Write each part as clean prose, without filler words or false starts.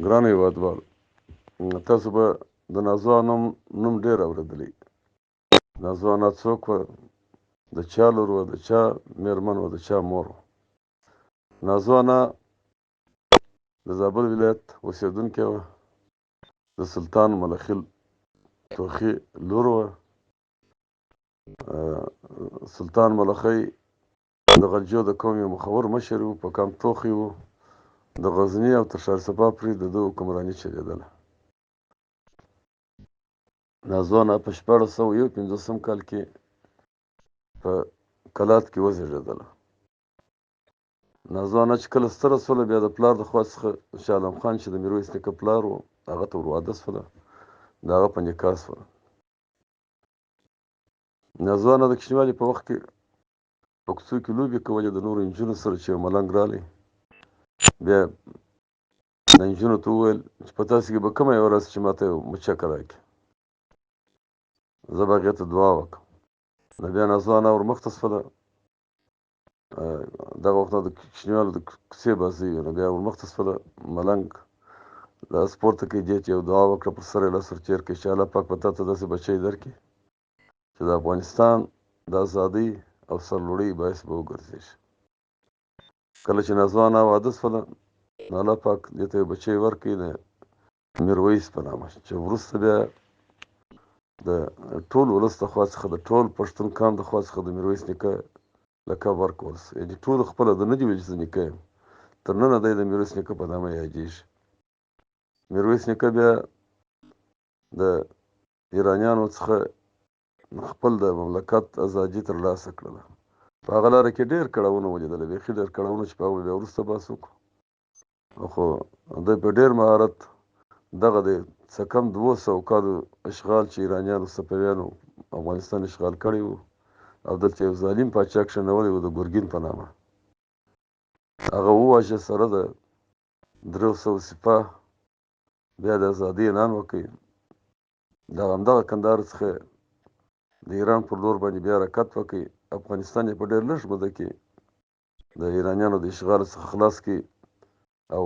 ګرانو هېوادوالو، تاسو به د نازو انا نوم ډېر اورېدلی. نازو انا څوک وه؟ د چا لور وه؟ د چا مېرمن وه؟ د چا مور وه؟ نازو انا د زابل ولایت اوسېدونکې وه. د سلطان ملخي توخي لور وه. سلطان ملخی د غلجیو د قوم یو مخور مشر و، په کم توخي و. د غزني او تر شاه صفا پورې د ده حکمراني چلېدله. نازو انا په 1651 کال کې په کلات کې وزېږېدله. نازو انا چې کله ستره سوله، بیا د پلار د خوا څخه شاه عالم خان چې د میرویس نیکه پلار و، هغه ته ور واده سوله. د هغه په نکاح سوله. نازو انا د کوچنیوالي په وخت کې په کوڅو کې لوبې کولې د نورو نجونو سره. چې یو ملنګ رالی، بیا د نجونو ته وویل چې په تاسو کې به کومه یوه ورځ چې ماته یو مچکه راکړي، زه به هغې ته دعا وکړم. نو بیا نازو انا ور مخته سوله. دغه وخت د کوچنیوالو د کوڅې بازۍ وې. نو بیا ور مخته سوله. ملنګ لاس پورته کړي، دې ته یو دعا وکړه، پر سر یې لاس ورتېر کړي چې الله پاک به تا ته داسې بچی درکړي چې د افغانستان د ازادۍ او سرلوړۍ باعث به وګرځېږي. کله چې نازو انا واده سوله، نو الله پاک دې ته یو بچی ورکړي د میرویس په نامه، چې وروسته بیا د ټول ولس د خوا څخه، د ټول پښتون قام د خوا څخه د میرویس نیکه لقب ورکول سو. یعنې ټولو خپله د نه دي ویل چې زه نیکه یم، تر ننه دی د میرویس نیکه په نامه یادېږي. میرویس نیکه بیا د ایرانیانو څخه خپل د مملکت ازادي ترلاسه کړله. په هغه لاره کې ډېر کړاوونه ولیدله، بیخي ډېر کړاوونه چې په هغو بیا وروسته بحث وکړو. خو دوی په ډېر مهارت دغه د څه کم 200 کالو اشغال چې ایرانیانو صفویانو افغانستان اشغال کړی و، او دلته یو ظالم پاچا کښېنولی و د ګرګین په نامه، هغه وواژه. سره د 300 سپاه بیا د ازادۍ اعلان وکړ. د همدغه کندهار څخه د ایران پر لور باندې بیا حرکت وکړ. افغانستان یې په ډېر لږ موده کې د ایرانیانو د اشغال څخه خلاص کړي، او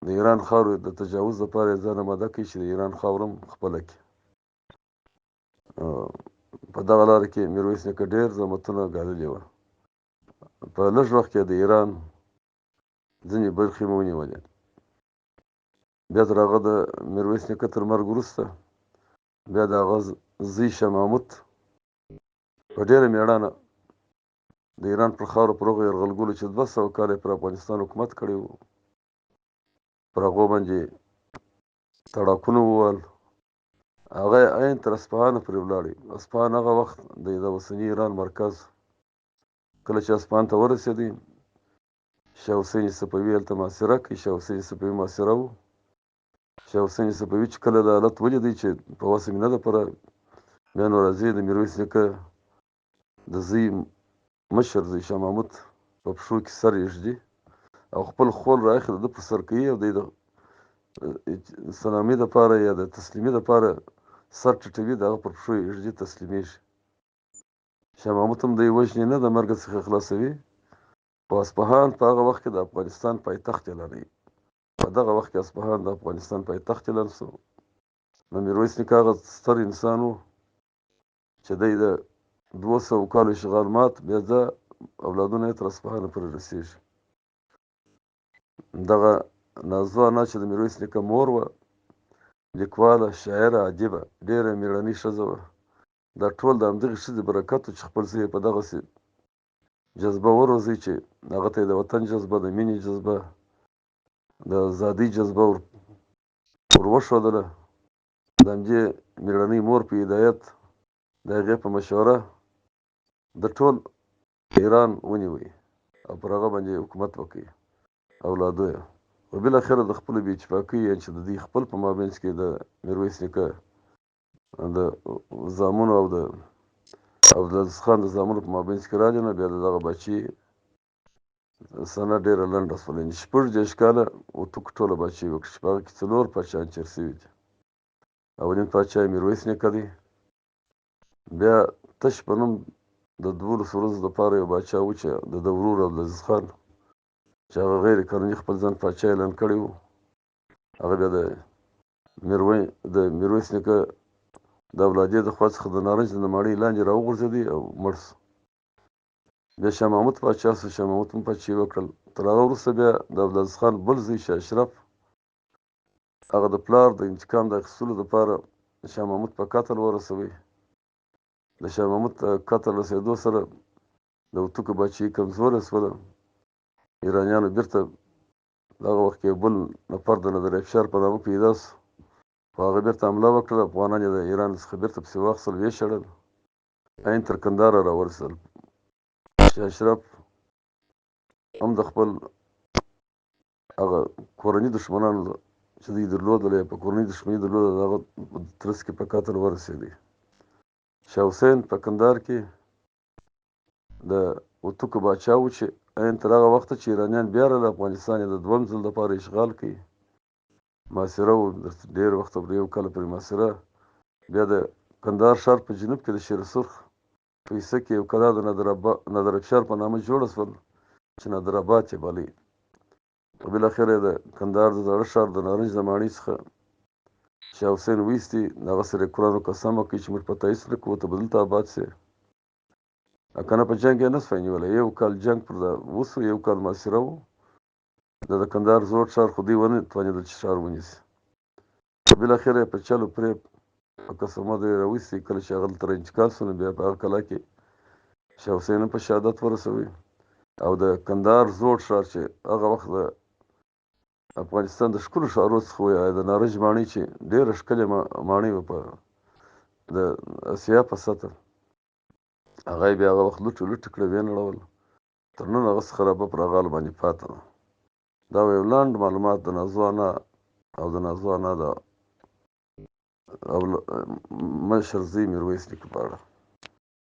د ایران خاورې د تجاوز لپاره یې ځان آماده کړي چې د ایران خاوره هم خپله کړي. په دغه لاره کې میرویس نیکه ډېر زحمتونه ګاللي وه. په لږ وخت کې د ایران ځینې برخې مو ونیولې. بیا تر هغه د میرویس نیکه تر مرګ وروسته بیا د هغه زوی شاه محمود په ډېره مېړانه د ایران پر خاوره پر هغو یرغلګرو چې 200 کاله پر افغانستان حکومت کړی و، پر هغو باندې تړاکونه ووهل. هغه یې عین تر اصفهانه پورې ولاړی. اصفهان هغه وخت د اوسني ایران مرکز. کله چې اصفهان ته ورسېدی، شاه حسین صفوي هلته محاصره کړي. شاه حسین صفوي محاصره و. شاه حسین صفوي چې کله دا حالت ولیدی چې په وسه مې نه ده پوره، بیا نو راځي د میرویس نیکه د زوی مشر زوی شاه محمود په پښو کې سر ایږدي او خپل خول رااخلي، د ده پر سر کوي، او د سلامي دپاره یا د تسلیمي دپاره سر ټیټوي، د هغه پر پښو یې ایږدي، تسلیمیږي. شاه محمود هم دی وژني نه، د مرګ څخه خلاصوي. په اصفهان په هغه وخت کې د افغانستان پایتخت اعلانوي. په دغه وخت کې اصفهان د افغانستان پایتخت اعلان شو. نو میرویس نیکه هغه ستر انسان و چې دی د 200 کالو اشغال مات، بیا ځه اولادونه یې تر اصفهانه پورې رسېږي. دغه نازو انا چې د میرویس نیکه مور وه، لیکواله، شاعره، ادیبه، ډېره مېړنۍ ښځه وه. دا ټول د همدغې ښځې برکت و چې خپل زوی یې په دغسې جذبه وروزئ چې هغه ته یې د وطن جذبه، د مینې جذبه، د ازادۍ جذبه ور وښودله. د همدې مېړنۍ مور په هدایت، د هغې په مشوره د ټول ایران ونیوی او پر هغه باندې حکومت وکړي، اولادو یې. و بالاخره د خپلو بې اتفاقۍ، یعنې چې د دوی خپل په مابینځ کې د میرویس نیکه د زامنو او د عبدالعزیز خان د زامنو په مابینځ کې راغلې، نو بیا د دغه بچي سنه ډېره لنډه شوله. یعنې 46 کاله وتوکو ټوله بچي وکړي، چې په هغه کې 4 پاچاهان تېر شوي دي. اولین پاچا یې میرویس نیکه دی. بیا تش په نوم د 12 ورځو دپاره یو پاچا و چې د ده ورور عبدالعزیز خان، چې هغه غیر قانوني خپل ځان پاچا اعلان کړی و. هغه بیا د میرویس نیکه د اولادې د خوا څخه د نارنج د ماڼۍ لاندې راوغورځېدی او مړ شو. بیا شاه محمود پاچا شو، شاه محمود هم پاچاهي وکړل. تر هغه وروسته بیا د عبدالعزیز خان بل زوی شاه اشرف، هغه د پلار د انتقام د اخیستلو دپاره شاه محمود په قتل ورسوي. د شاه محمود قتل رسېدو سره د هوتکو پاچاهي کمزورې شوله. ایرانیانو بیرته دغه وخت کې یو بل نفر د نادر افشار په نامه پیدا شو، په هغه بیرته حمله وکړه. افغانان یې د ایران څخه بیرته پسې واخیستل، ویې شړل، عین تر کندهاره راورسېدل. شاه اشرف هم د خپل هغه کورني دښمنانو چې دوی درلودله، یا په کورنۍ دښمني درلوده، د هغه په ترڅ کې په قتل ورسېدی. شاه حسین په کندهار کې د هوتکو باچا و چې عین تر هغه وخته چې ایرانیان بیا راغله، افغانستان یې د دویم ځل لپاره اشغال کوي. محاصره و، ډېر وخته پورې، یو کال پورې محاصره. بیا د کندهار ښار په جنوب کې د شیر سرخ په حصه کې یو کلا د نادر افشار په نامه جوړه شول چې نادر آباد یې بلي. بالاخره یې د کندهار د زاړه ښار د نارنج د ماڼۍ څخه شاه حسین ویستي، د هغه سره یې قرآن قسم وکړي چې موږ په تایید سره کوو، ته به دلته آباد سې. که نه په جنګ یې نه سوای نیولی. یو کال جنګ پر ده وسو، یو کال محاصره و. د کندهار زوړ ښار خو دوی ونه توانېدل چې ښار ونیسي. بالاخره یې په چل و فریب په قسمه دوی راویستي. کله چې هغه دلته انتقال شو، نو بیا په هغه کلا کې شاه حسین هم په شهادت ورسوي. او د کندهار زوړ ښار چې هغه وخت د افغانستان د ښکلو ښارونو څخه و، د نارنج ماڼۍ چې ډېره ښکلې ماڼۍ وه په د اسیا په سطح، هغه یې بیا هغه وخت لوټ کړه، ویې نړول. تر نن هغه خرابه پر هغه حال باندې پاته ده. دا یو لنډ معلومات د نازو انا او د نازو انا د مشر زوی میرویس نیکه په اړه.